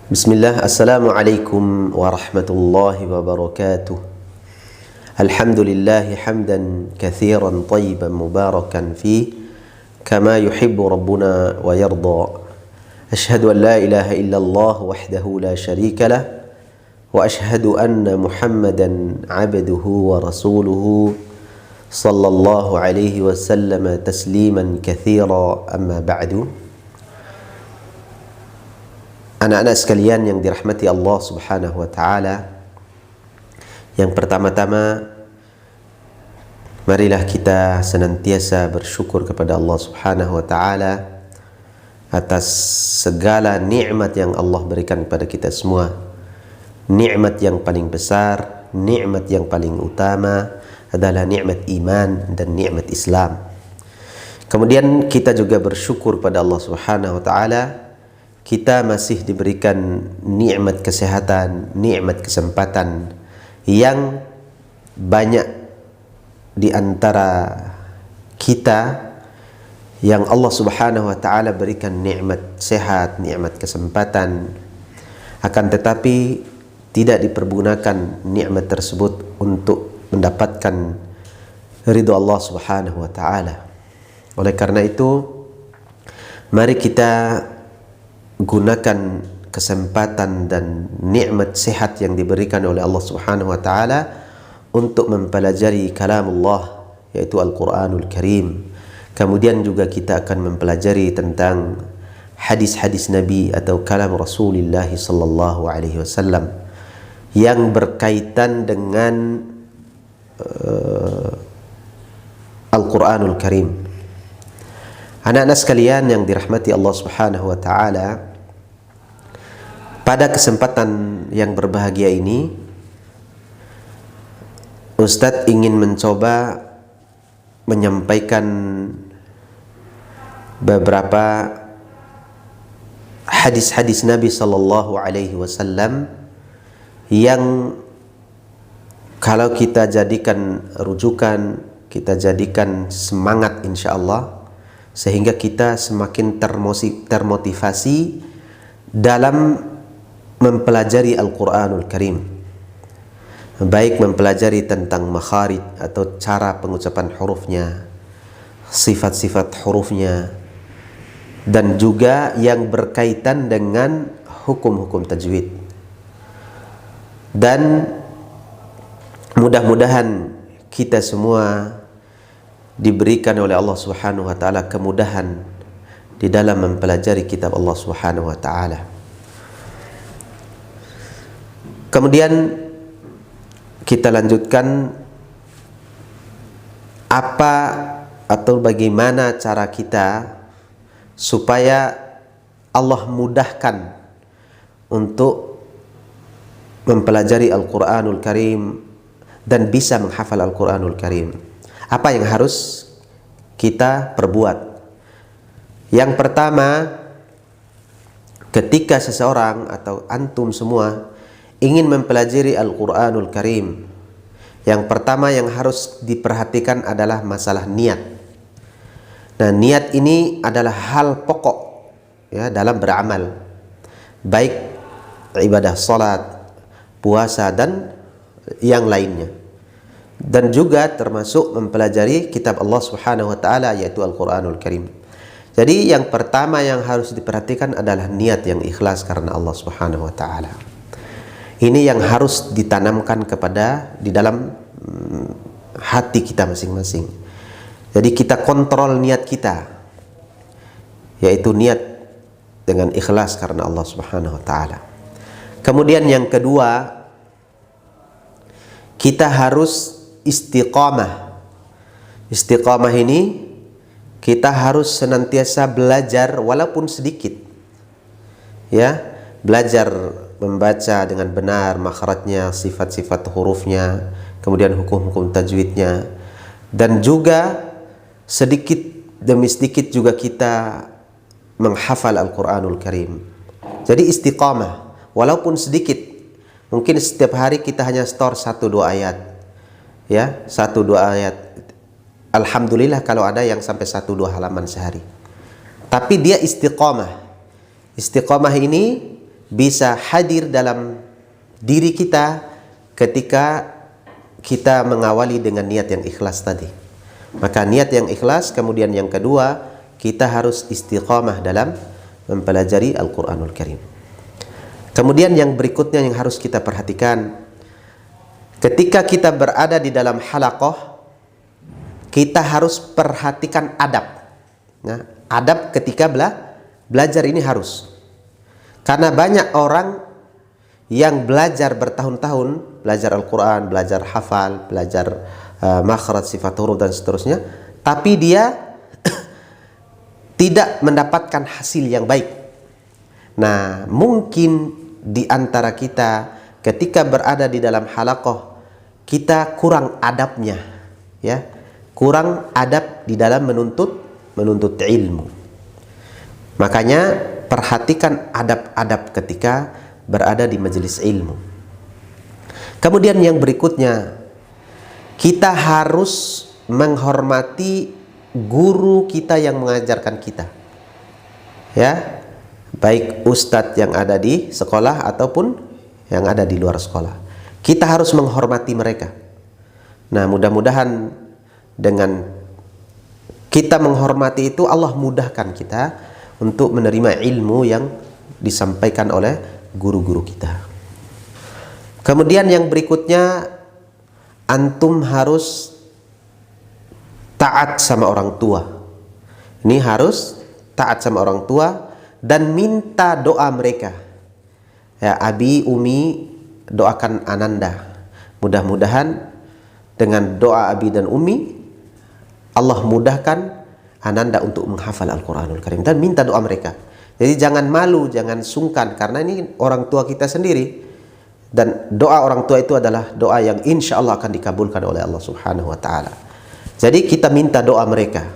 Bismillah, Assalamualaikum warahmatullahi wabarakatuh. Alhamdulillahi hamdan kathiran tayyiban mubarakan fi kama yuhibbu rabbuna wa yarda. Ashhadu an la ilaha illallah wahdahu la sharika lah wa ashhadu anna Muhammadan abduhu wa rasuluhu sallallahu alaihi wasallam tasliman kathira, amma ba'du. Anak-anak sekalian yang dirahmati Allah Subhanahu wa taala, yang pertama-tama marilah kita senantiasa bersyukur kepada Allah Subhanahu wa taala atas segala nikmat yang Allah berikan kepada kita semua. Nikmat yang paling besar, nikmat yang paling utama adalah nikmat iman dan nikmat Islam. Kemudian kita juga bersyukur pada Allah Subhanahu wa taala, kita masih diberikan nikmat kesehatan, nikmat kesempatan yang banyak di antara kita yang Allah Subhanahu wa taala berikan nikmat sehat, nikmat kesempatan, akan tetapi tidak dipergunakan nikmat tersebut untuk mendapatkan ridho Allah Subhanahu wa taala. Oleh karena itu, mari kita gunakan kesempatan dan nikmat sehat yang diberikan oleh Allah Subhanahu wa taala untuk mempelajari kalamullah, yaitu Al-Qur'anul Karim. Kemudian juga kita akan mempelajari tentang hadis-hadis Nabi atau kalam Rasulullah sallallahu alaihi wasallam yang berkaitan dengan Al-Qur'anul Karim. Anak-anak sekalian yang dirahmati Allah Subhanahu wa taala, pada kesempatan yang berbahagia ini Ustadz ingin mencoba menyampaikan beberapa hadis-hadis Nabi sallallahu alaihi wasallam yang kalau kita jadikan rujukan, kita jadikan semangat insyaallah, sehingga kita semakin termotivasi dalam mempelajari Al-Quranul Karim, baik mempelajari tentang makharij atau cara pengucapan hurufnya, sifat-sifat hurufnya, dan juga yang berkaitan dengan hukum-hukum tajwid. Dan mudah-mudahan kita semua diberikan oleh Allah Subhanahu wa taala kemudahan di dalam mempelajari kitab Allah Subhanahu wa taala. Kemudian kita lanjutkan apa atau bagaimana cara kita supaya Allah mudahkan untuk mempelajari Al-Quranul Karim dan bisa menghafal Al-Quranul Karim. Apa yang harus kita perbuat? Yang pertama, ketika seseorang atau antum semua ingin mempelajari Al-Quranul Karim, yang pertama yang harus diperhatikan adalah masalah niat. Nah, niat ini adalah hal pokok ya dalam beramal, baik ibadah salat, puasa, dan yang lainnya. Dan juga termasuk mempelajari kitab Allah Subhanahu wa taala, yaitu Al-Quranul Karim. Jadi yang pertama yang harus diperhatikan adalah niat yang ikhlas karena Allah Subhanahu wa taala. Ini yang harus ditanamkan di dalam hati kita masing-masing. Jadi kita kontrol niat kita, yaitu niat dengan ikhlas karena Allah Subhanahu wa taala. Kemudian yang kedua, kita harus istiqamah. Istiqamah ini kita harus senantiasa belajar walaupun sedikit. Ya, belajar membaca dengan benar makhrajnya, sifat-sifat hurufnya, kemudian hukum-hukum tajwidnya, dan juga sedikit demi sedikit juga kita menghafal Al-Quranul Karim. Jadi istiqamah walaupun sedikit. Mungkin setiap hari kita hanya store 1-2 ayat, ya, 1-2 ayat. Alhamdulillah kalau ada yang sampai 1-2 halaman sehari. Tapi dia istiqamah. Istiqamah ini bisa hadir dalam diri kita ketika kita mengawali dengan niat yang ikhlas tadi. Maka niat yang ikhlas, kemudian yang kedua, kita harus istiqamah dalam mempelajari Al-Quranul Karim. Kemudian yang berikutnya yang harus kita perhatikan, ketika kita berada di dalam halaqah, kita harus perhatikan adab. Nah, adab ketika belajar ini harus. Karena banyak orang yang belajar bertahun-tahun, belajar Al-Quran, belajar hafal, belajar makhraj, sifat huruf dan seterusnya, tapi dia tidak mendapatkan hasil yang baik. Nah, mungkin di antara kita ketika berada di dalam halaqah, kita kurang adabnya, ya, kurang adab di dalam menuntut ilmu. Makanya perhatikan adab-adab ketika berada di majelis ilmu. Kemudian yang berikutnya, kita harus menghormati guru kita yang mengajarkan kita, ya, baik ustadz yang ada di sekolah ataupun yang ada di luar sekolah. Kita harus menghormati mereka. Nah, mudah-mudahan dengan kita menghormati itu, Allah mudahkan kita untuk menerima ilmu yang disampaikan oleh guru-guru kita. Kemudian yang berikutnya, antum harus taat sama orang tua. Ini harus taat sama orang tua dan minta doa mereka. Ya, Abi, Umi, doakan Ananda. Mudah-mudahan dengan doa Abi dan Umi, Allah mudahkan Ananda untuk menghafal Al-Quranul Karim, dan minta doa mereka. Jadi jangan malu, jangan sungkan, karena ini orang tua kita sendiri, dan doa orang tua itu adalah doa yang insya Allah akan dikabulkan oleh Allah Subhanahu wa Ta'ala. Jadi kita minta doa mereka,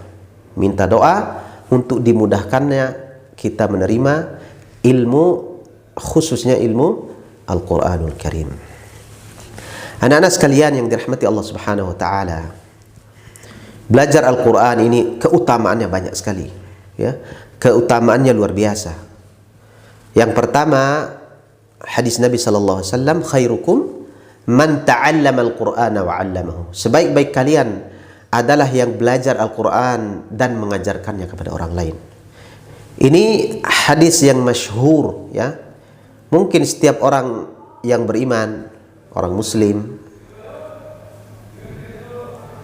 minta doa untuk dimudahkannya kita menerima ilmu, khususnya ilmu Al-Quranul Karim. Anak-anak sekalian yang dirahmati Allah Subhanahu wa Ta'ala, belajar Al-Quran ini keutamaannya banyak sekali, ya. Keutamaannya luar biasa. Yang pertama, hadis Nabi sallallahu alaihi wasallam, khairukum man ta'allama al-Qur'ana wa 'allamahu. Sebaik-baik kalian adalah yang belajar Al-Quran dan mengajarkannya kepada orang lain. Ini hadis yang masyhur, ya. Mungkin setiap orang yang beriman, orang muslim,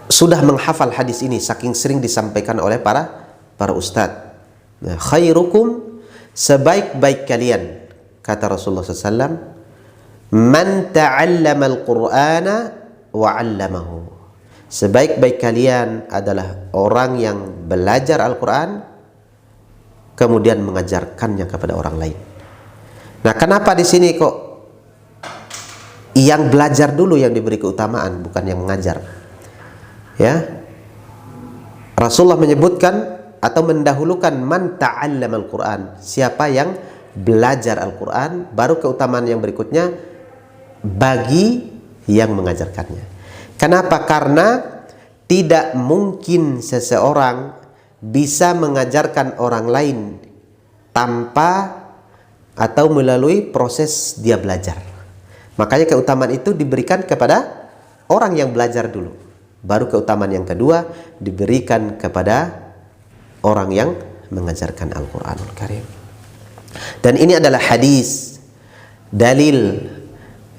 sudah menghafal hadis ini saking sering disampaikan oleh para ustadz. Nah, khairukum, sebaik-baik kalian, kata Rasulullah SAW, man ta'allama al-Qur'ana wa 'allamahu. Sebaik-baik kalian adalah orang yang belajar Al-Quran kemudian mengajarkannya kepada orang lain. Nah, kenapa di sini kok yang belajar dulu yang diberi keutamaan, bukan yang mengajar? Ya, Rasulullah menyebutkan atau mendahulukan man ta'allama al-Quran, siapa yang belajar Al-Quran, baru keutamaan yang berikutnya bagi yang mengajarkannya. Kenapa? Karena tidak mungkin seseorang bisa mengajarkan orang lain tanpa atau melalui proses dia belajar. Makanya keutamaan itu diberikan kepada orang yang belajar dulu. Baru keutamaan yang kedua diberikan kepada orang yang mengajarkan Al-Quranul Karim. Dan ini adalah hadis, dalil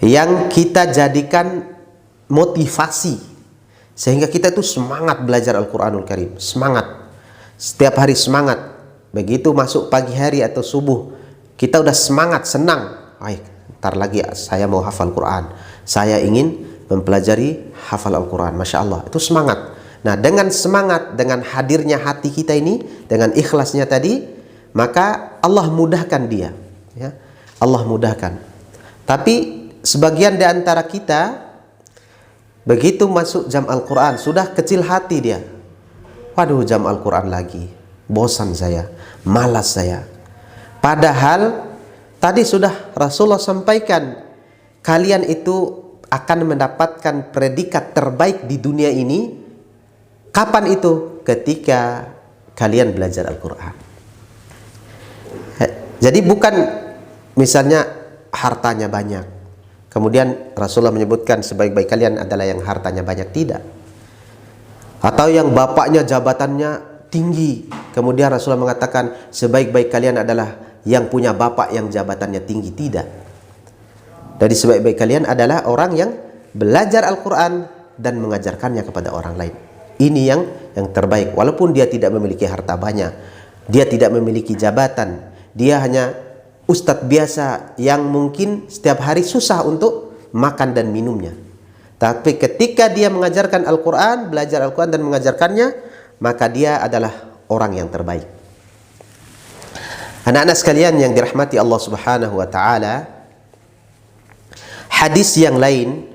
yang kita jadikan motivasi, sehingga kita itu semangat belajar Al-Quranul Karim. Semangat, setiap hari semangat. Begitu masuk pagi hari atau subuh, kita udah semangat, senang. Ntar lagi saya mau hafal Quran, saya ingin mempelajari hafal Al-Quran. Masya Allah, itu semangat. Nah, dengan semangat, dengan hadirnya hati kita ini, dengan ikhlasnya tadi, maka Allah mudahkan dia, ya. Allah mudahkan. Tapi sebagian di antara kita, begitu masuk jam Al-Quran, sudah kecil hati dia. Waduh, jam Al-Quran lagi, bosan saya, malas saya. Padahal tadi sudah Rasulullah sampaikan, kalian itu akan mendapatkan predikat terbaik di dunia ini. Kapan itu? Ketika kalian belajar Al-Quran. Jadi bukan misalnya hartanya banyak, kemudian Rasulullah menyebutkan sebaik-baik kalian adalah yang hartanya banyak, tidak. Atau yang bapaknya jabatannya tinggi, kemudian Rasulullah mengatakan sebaik-baik kalian adalah yang punya bapak yang jabatannya tinggi, tidak. Jadi sebaik-baik kalian adalah orang yang belajar Al-Quran dan mengajarkannya kepada orang lain. Ini yang terbaik, walaupun dia tidak memiliki harta banyak, dia tidak memiliki jabatan, dia hanya ustadz biasa yang mungkin setiap hari susah untuk makan dan minumnya. Tapi ketika dia mengajarkan Al-Quran, belajar Al-Quran dan mengajarkannya, maka dia adalah orang yang terbaik. Anak-anak sekalian yang dirahmati Allah Subhanahu wa Ta'ala, hadis yang lain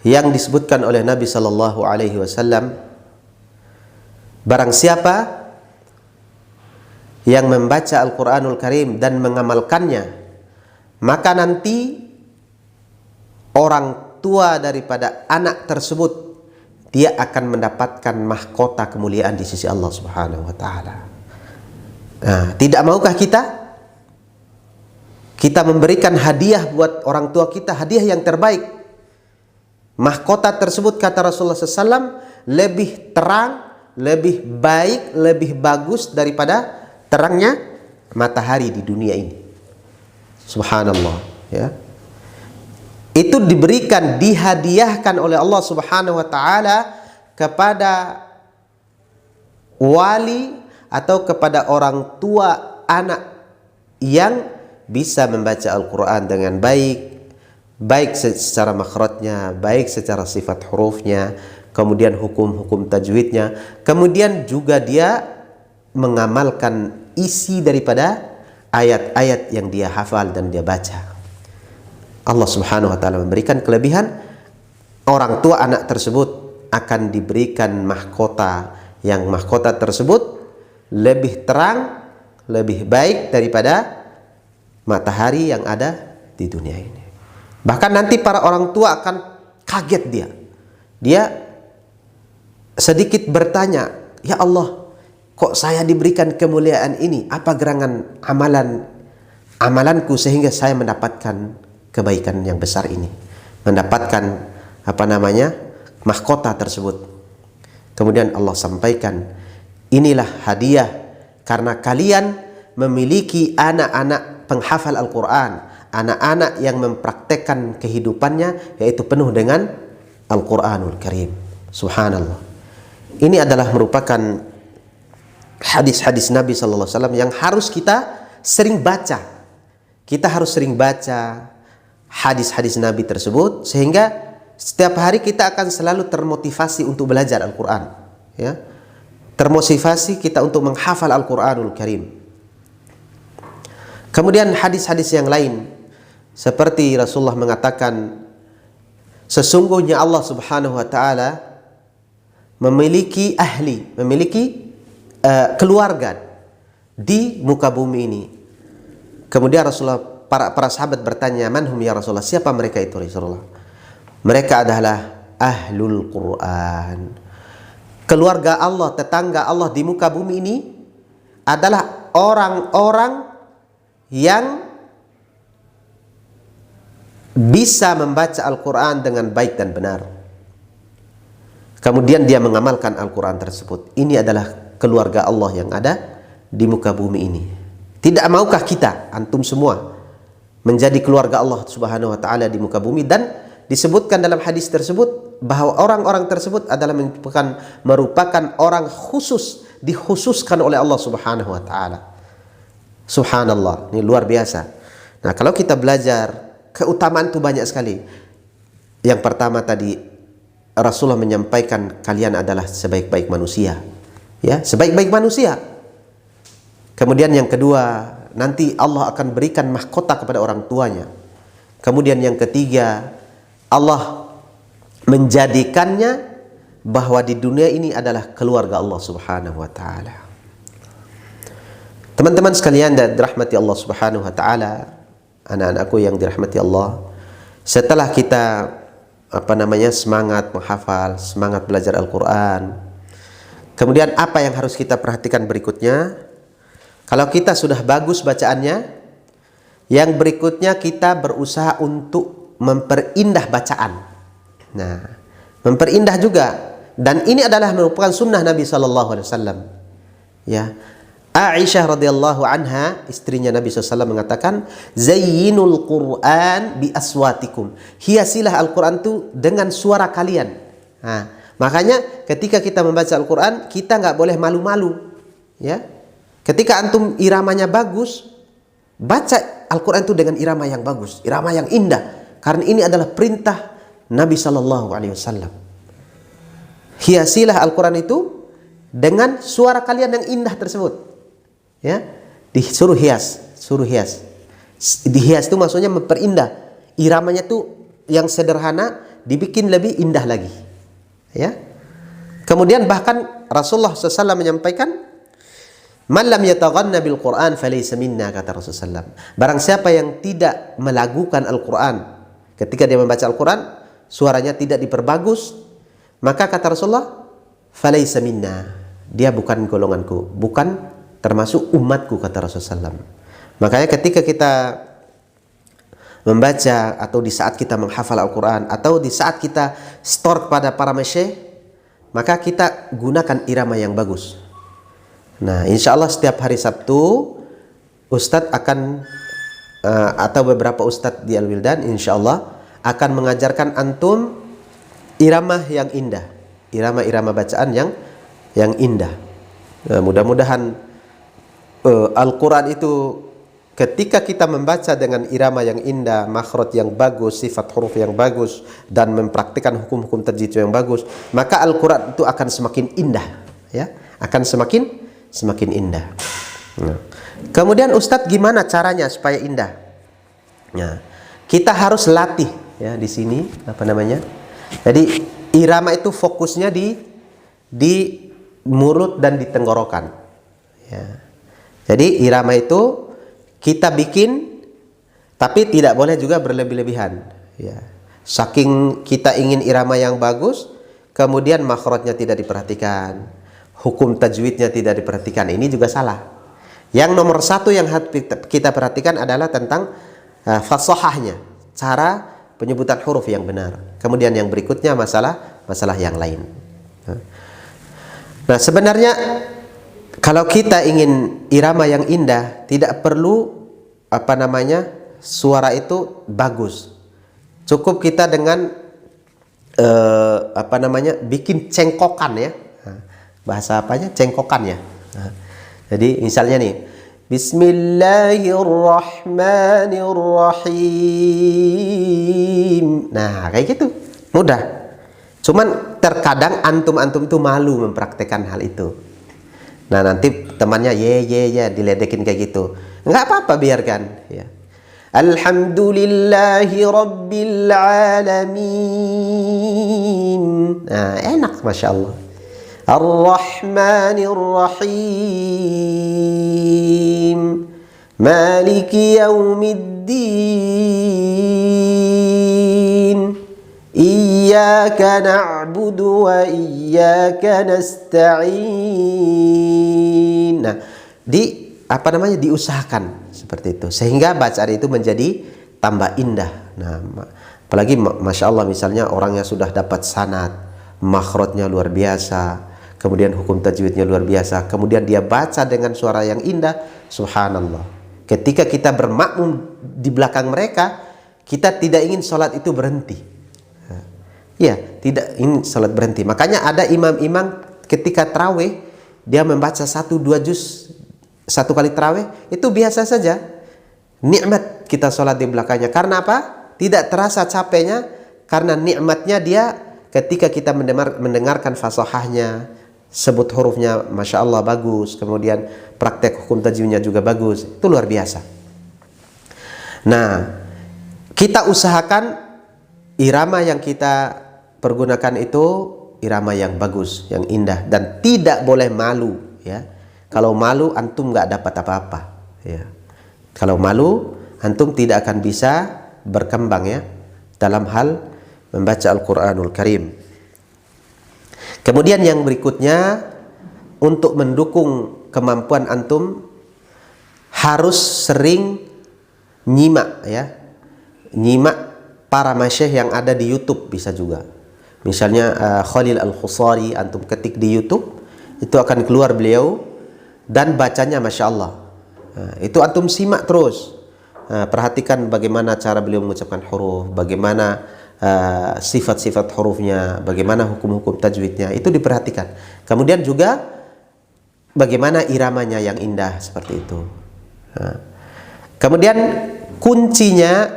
yang disebutkan oleh Nabi Sallallahu Alaihi Wasallam, barang siapa yang membaca Al-Quranul Karim dan mengamalkannya, maka nanti orang tua daripada anak tersebut dia akan mendapatkan mahkota kemuliaan di sisi Allah Subhanahu wa Ta'ala. Nah, tidak maukah kita memberikan hadiah buat orang tua kita, hadiah yang terbaik? Mahkota tersebut, kata Rasulullah SAW, lebih terang, lebih baik, lebih bagus daripada terangnya matahari di dunia ini. Subhanallah, ya. Itu diberikan, dihadiahkan oleh Allah Subhanahu wa Ta'ala kepada wali atau kepada orang tua anak yang bisa membaca Al-Quran dengan baik, baik secara makhrajnya, baik secara sifat hurufnya, kemudian hukum-hukum tajwidnya, kemudian juga dia mengamalkan isi daripada ayat-ayat yang dia hafal dan dia baca. Allah Subhanahu wa Ta'ala memberikan kelebihan, orang tua anak tersebut akan diberikan mahkota, yang mahkota tersebut lebih terang, lebih baik daripada matahari yang ada di dunia ini. Bahkan nanti para orang tua akan kaget, dia sedikit bertanya, ya Allah, kok saya diberikan kemuliaan ini? Apa gerangan amalanku sehingga saya mendapatkan kebaikan yang besar ini, mendapatkan mahkota tersebut? Kemudian Allah sampaikan, inilah hadiah karena kalian memiliki anak-anak penghafal Al-Quran, anak-anak yang mempraktekkan kehidupannya yaitu penuh dengan Al-Quranul Karim. Subhanallah. Ini adalah merupakan hadis-hadis Nabi Sallallahu Alaihi Wasallam yang harus kita sering baca. Kita harus sering baca hadis-hadis Nabi tersebut, sehingga setiap hari kita akan selalu termotivasi untuk belajar Al-Quran, ya. Termotivasi kita untuk menghafal Al-Quranul Karim. Kemudian hadis-hadis yang lain seperti Rasulullah mengatakan, sesungguhnya Allah Subhanahu wa Ta'ala memiliki ahli, memiliki keluarga di muka bumi ini. Kemudian Rasulullah, para sahabat bertanya, manhum ya Rasulullah, siapa mereka itu Rasulullah? Mereka adalah ahlul Quran. Keluarga Allah, tetangga Allah di muka bumi ini adalah orang-orang yang bisa membaca Al-Quran dengan baik dan benar. Kemudian dia mengamalkan Al-Quran tersebut. Ini adalah keluarga Allah yang ada di muka bumi ini. Tidak maukah kita, antum semua, menjadi keluarga Allah Subhanahu wa Ta'ala di muka bumi? Dan disebutkan dalam hadis tersebut bahwa orang-orang tersebut adalah merupakan orang khusus, dikhususkan oleh Allah Subhanahu wa Ta'ala. Subhanallah, ini luar biasa. Nah, kalau kita belajar, keutamaan itu banyak sekali. Yang pertama tadi, Rasulullah menyampaikan kalian adalah sebaik-baik manusia, ya, sebaik-baik manusia. Kemudian yang kedua, nanti Allah akan berikan mahkota kepada orang tuanya. Kemudian yang ketiga, Allah menjadikannya bahwa di dunia ini adalah keluarga Allah Subhanahu wa Ta'ala. Teman-teman sekalian dan dirahmati Allah Subhanahu wa Ta'ala, anak-anakku yang dirahmati Allah, setelah kita semangat menghafal, semangat belajar Al-Quran, kemudian apa yang harus kita perhatikan berikutnya? Kalau kita sudah bagus bacaannya, Yang berikutnya kita berusaha untuk memperindah bacaan. Nah, memperindah juga, dan ini adalah merupakan sunnah Nabi Sallallahu Alaihi Wasallam. Ya, Aisyah radhiyallahu anha, istrinya Nabi SAW, mengatakan, Zayyinul Quran bi aswatikum. Hiasilah Al-Quran itu dengan suara kalian. Nah, makanya ketika kita membaca Al-Quran, kita nggak boleh malu-malu. Ya, ketika antum iramanya bagus, baca Al-Quran itu dengan irama yang bagus, irama yang indah. Karena ini adalah perintah Nabi Sallallahu Alaihi Wasallam. Hiasilah Al-Quran itu dengan suara kalian yang indah tersebut. Ya, disuruh hias, suruh hias. Dihias itu maksudnya memperindah. Iramanya tuh yang sederhana dibikin lebih indah lagi. Ya. Kemudian bahkan Rasulullah SAW menyampaikan, "Man lam yataghanna bil Qur'an falaysa minna," kata Rasulullah SAW. Barang siapa yang tidak melagukan Al-Quran, ketika dia membaca Al-Quran, suaranya tidak diperbagus, maka kata Rasulullah, falaysa minna, dia bukan golonganku, bukan termasuk umatku, kata Rasulullah SAW. Makanya ketika kita membaca, atau di saat kita menghafal Al-Quran, atau di saat kita store kepada para masyayikh, maka kita gunakan irama yang bagus. Nah, insya Allah setiap hari Sabtu Ustadz akan atau beberapa Ustadz di Al-Wildan insya Allah akan mengajarkan antum irama yang indah, irama-irama bacaan yang indah. Nah, mudah-mudahan Al-Quran itu ketika kita membaca dengan irama yang indah, makhraj yang bagus, sifat huruf yang bagus, dan mempraktikkan hukum-hukum tajwid yang bagus, maka Al-Quran itu akan semakin indah, ya, akan semakin indah. Nah, kemudian Ustadz, gimana caranya supaya indah? Nah, kita harus latih, ya, di sini apa namanya? Jadi irama itu fokusnya di mulut dan di tenggorokan. Ya. Jadi irama itu kita bikin, tapi tidak boleh juga berlebih-lebihan. Ya. Saking kita ingin irama yang bagus, kemudian makhrajnya tidak diperhatikan, hukum tajwidnya tidak diperhatikan, ini juga salah. Yang nomor satu yang kita perhatikan adalah tentang fasahahnya, cara penyebutan huruf yang benar. Kemudian yang berikutnya masalah yang lain. Nah, sebenarnya kalau kita ingin irama yang indah, tidak perlu apa namanya suara itu bagus. Cukup kita dengan apa namanya bikin cengkokan, ya. Bahasa apanya? Cengkokan, ya. Jadi misalnya nih, Bismillahirrahmanirrahim. Nah, kayak gitu, mudah. Cuman terkadang antum-antum itu malu mempraktekkan hal itu. Nah, nanti temannya ya diledekin kayak gitu. Enggak apa-apa, biarkan, ya. Alhamdulillahi rabbil alamin. Nah, enak, Masya Allah. Ar-Rahmanir-Rahim, Maliki Yaumiddin, Iyyaka na'budu wa iyyaka nasta'in. Nah, diusahakan seperti itu sehingga bacaan itu menjadi tambah indah. Nah, apalagi Masya Allah, misalnya orangnya sudah dapat sanad, makhrajnya luar biasa, kemudian hukum tajwidnya luar biasa, kemudian dia baca dengan suara yang indah, subhanallah. Ketika kita bermakmum di belakang mereka, kita tidak ingin sholat itu berhenti. Ya, tidak ingin sholat berhenti. Makanya ada imam-imam ketika tarawih, dia membaca 1-2 juz satu kali tarawih, itu biasa saja. Nikmat kita sholat di belakangnya. Karena apa? Tidak terasa capeknya, karena nikmatnya dia ketika kita mendengarkan fasahahnya, sebut hurufnya Masya Allah bagus, kemudian praktek hukum tajwidnya juga bagus, itu luar biasa. Nah, kita usahakan irama yang kita pergunakan itu irama yang bagus, yang indah, dan tidak boleh malu, ya. Kalau malu antum nggak dapat apa-apa, ya. Kalau malu antum tidak akan bisa berkembang, ya, dalam hal membaca Al-Quranul Karim. Kemudian yang berikutnya, untuk mendukung kemampuan antum, harus sering nyimak ya, nyimak para masyayikh yang ada di YouTube bisa juga. Misalnya Khalil Al-Khusari, antum ketik di YouTube, itu akan keluar beliau dan bacanya Masya Allah. Itu antum simak terus. Perhatikan bagaimana cara beliau mengucapkan huruf, bagaimana sifat-sifat hurufnya, bagaimana hukum-hukum tajwidnya, itu diperhatikan. Kemudian juga bagaimana iramanya yang indah seperti itu. Kemudian kuncinya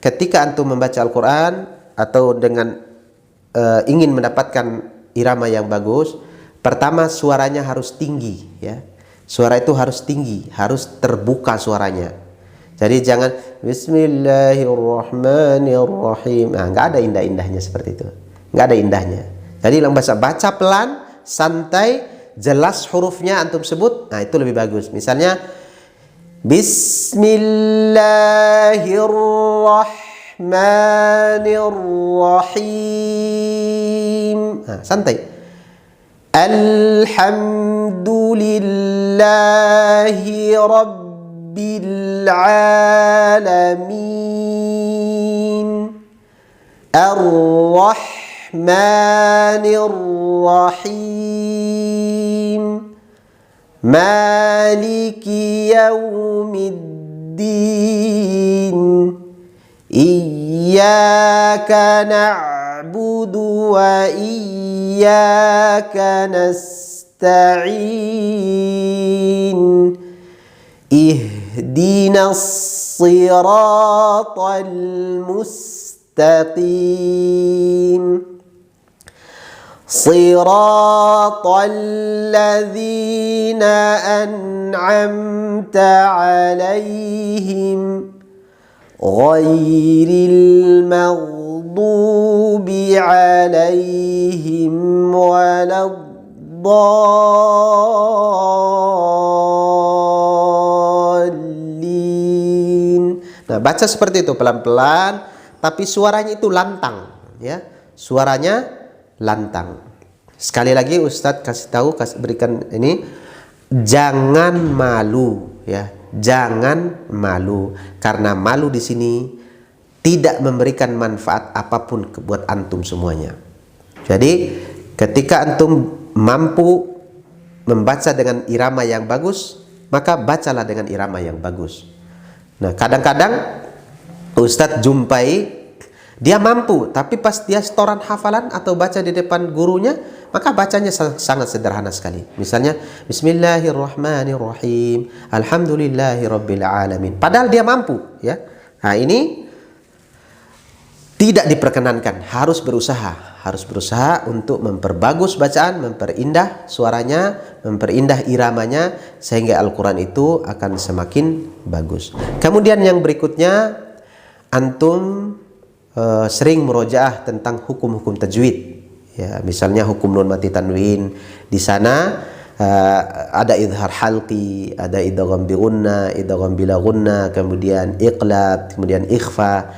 ketika antum membaca Al-Quran atau dengan ingin mendapatkan irama yang bagus, pertama suaranya harus tinggi ya. Suara itu harus tinggi, harus terbuka suaranya. Jadi jangan Bismillahirrahmanirrahim. Nah, nggak ada indah-indahnya seperti itu. Nggak ada indahnya. Jadi baca pelan, santai, jelas hurufnya antum sebut. Nah, itu lebih bagus. Misalnya Bismillahirrahmanirrahim. Nah, santai. Alhamdulillahi rabbil alamin. Ar-Rahmanir-Rahim. Maliki yaumiddin. Iyyaka na'budu wa iyyaka nasta'in. Ihdinas siratal mustaqim. Siratal ladzina an'amta 'alaihim ghairil maghdubi 'alaihim waladdallin. Nah, baca seperti itu pelan-pelan, tapi suaranya itu lantang ya. Suaranya lantang. Sekali lagi Ustadz kasih tahu, berikan ini, jangan malu ya, jangan malu, karena malu di sini tidak memberikan manfaat apapun buat antum semuanya. Jadi ketika antum mampu membaca dengan irama yang bagus, maka bacalah dengan irama yang bagus. Nah, kadang-kadang Ustadz jumpai dia mampu, tapi pas dia setoran hafalan atau baca di depan gurunya, maka bacanya sangat sederhana sekali. Misalnya Bismillahirrahmanirrahim, Alhamdulillahirabbil alamin. Padahal dia mampu, ya. Nah, ini tidak diperkenankan. Harus berusaha untuk memperbagus bacaan, memperindah suaranya, memperindah iramanya, sehingga Al-Quran itu akan semakin bagus. Kemudian yang berikutnya, antum sering murojaah tentang hukum-hukum tajwid ya, misalnya hukum nun mati tanwin. Di sana ada idhar halqi, ada idgham bi gunna, idgham bila gunna, kemudian iqlab, kemudian ikhfa.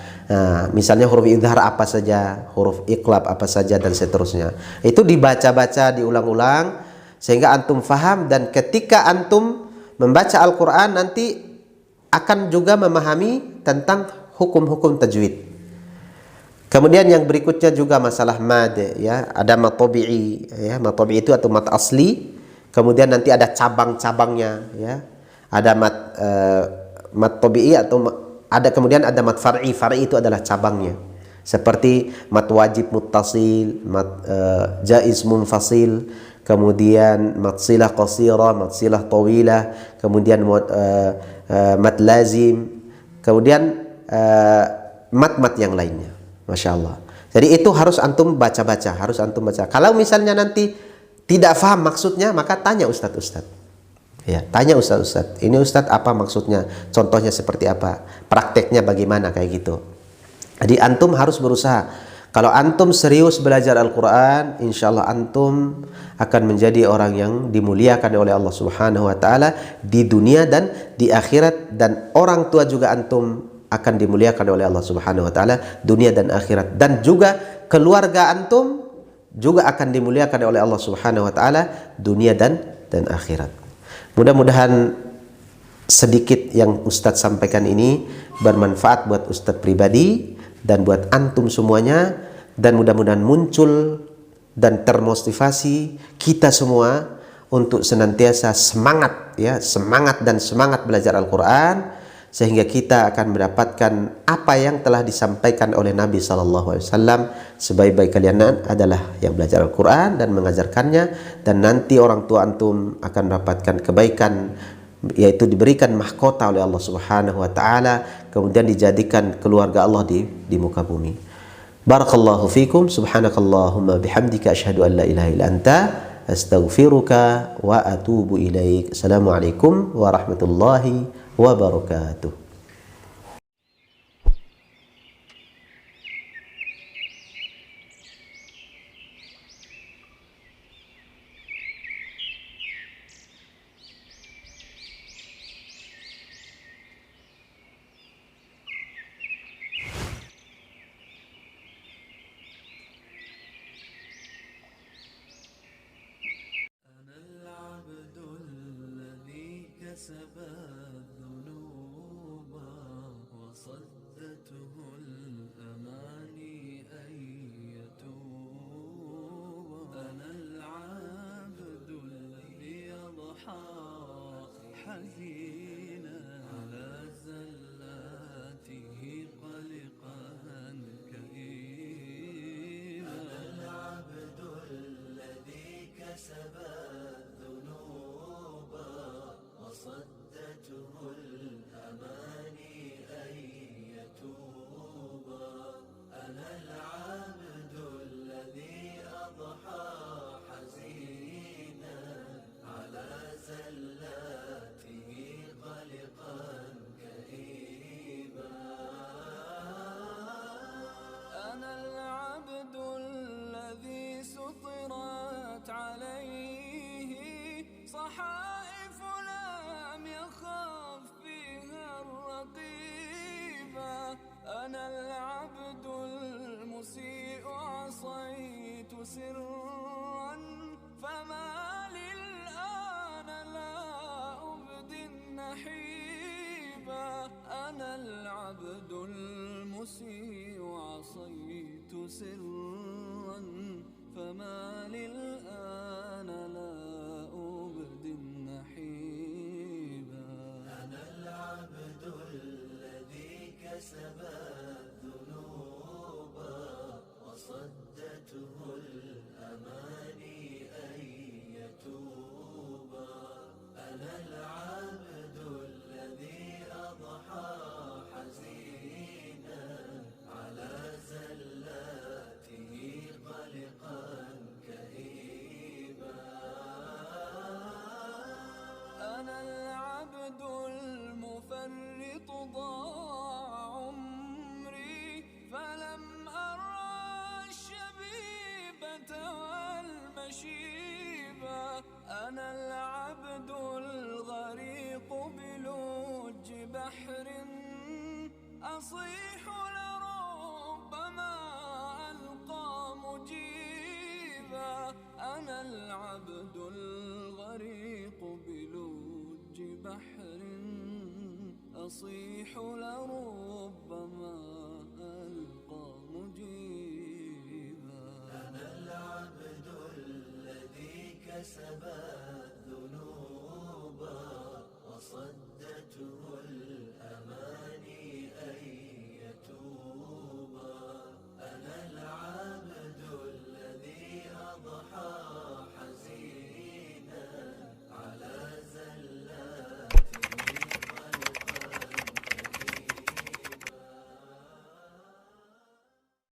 Misalnya huruf idhar apa saja, huruf iqlab apa saja, dan seterusnya. Itu dibaca-baca, diulang-ulang sehingga antum faham, dan ketika antum membaca Al-Quran nanti akan juga memahami tentang hukum-hukum tajwid. Kemudian yang berikutnya juga masalah mad ya, ada mad tabi'i ya, mad tabi'i itu atau mad asli. Kemudian nanti ada cabang-cabangnya ya. Ada mad tabi'i atau ada, kemudian ada mad far'i. Far'i itu adalah cabangnya. Seperti mad wajib muttasil, mad jaiz munfasil, kemudian mad silah qasira, mad silah tawilah, kemudian mad lazim, kemudian mad-mad yang lainnya. Masya Allah. Jadi itu harus antum baca-baca, harus antum baca. Kalau misalnya nanti tidak paham maksudnya, maka tanya ustadz. Ya, tanya ustadz. Ini ustadz apa maksudnya? Contohnya seperti apa? Prakteknya bagaimana kayak gitu. Jadi antum harus berusaha. Kalau antum serius belajar Al-Quran, insya Allah antum akan menjadi orang yang dimuliakan oleh Allah Subhanahu Wa Taala di dunia dan di akhirat, dan orang tua juga antum akan dimuliakan oleh Allah Subhanahu Wa Taala dunia dan akhirat, dan juga keluarga antum juga akan dimuliakan oleh Allah Subhanahu Wa Taala dunia dan akhirat. Mudah-mudahan sedikit yang Ustadz sampaikan ini bermanfaat buat Ustadz pribadi dan buat antum semuanya, dan mudah-mudahan muncul dan termotivasi kita semua untuk senantiasa semangat ya, semangat belajar Al-Quran, sehingga kita akan mendapatkan apa yang telah disampaikan oleh Nabi SAW. Sebaik-baik kalian adalah yang belajar Al-Quran dan mengajarkannya, dan nanti orang tua antum akan mendapatkan kebaikan, yaitu diberikan mahkota oleh Allah Subhanahu wa taala, kemudian dijadikan keluarga Allah di muka bumi. Barakallahu fikum, subhanakallahumma bihamdika asyhadu an la ilaha illa anta astaghfiruka wa atubu ilaik. Assalamualaikum warahmatullahi wabarakatuh. كسب الذنوب وصدته الأماني أن يتوب. أنا العبد الذي يضحى حزينا على زلاته قلقا كئيبا. أنا العبد الذي كسب الذنوب وصدته الأماني أن يتوب. أنا العبد الذي أضحى حزينا على زلاته قلقا كئيبا. أنا العبد الذي سطرت عليه صحائف لم يخف فيها الرقيبة. أنا العبد المسيء عصيت سرا فما للآن لا أبدي النحيبة. أنا العبد المسيء عصيت سرا فما للآن لا أبدي النحيبا. أنا العبد الذي كسب الذنوب وصدته الأماني أن يتوب. أنا العبد الذي أضحى حزينا على زلاته قلقا كئيبا. أنا العبد المفرط ضاع عمري فلم أرى الشبيبة والمشيبة. أنا العبد الغريق بلوج بحر أصيح لربما ألقى مجيبا. أنا العبد الغريق بلوج بحر أصيح لربما ألقى مجيبا. أنا العبد الذي كسب الذنوب وصد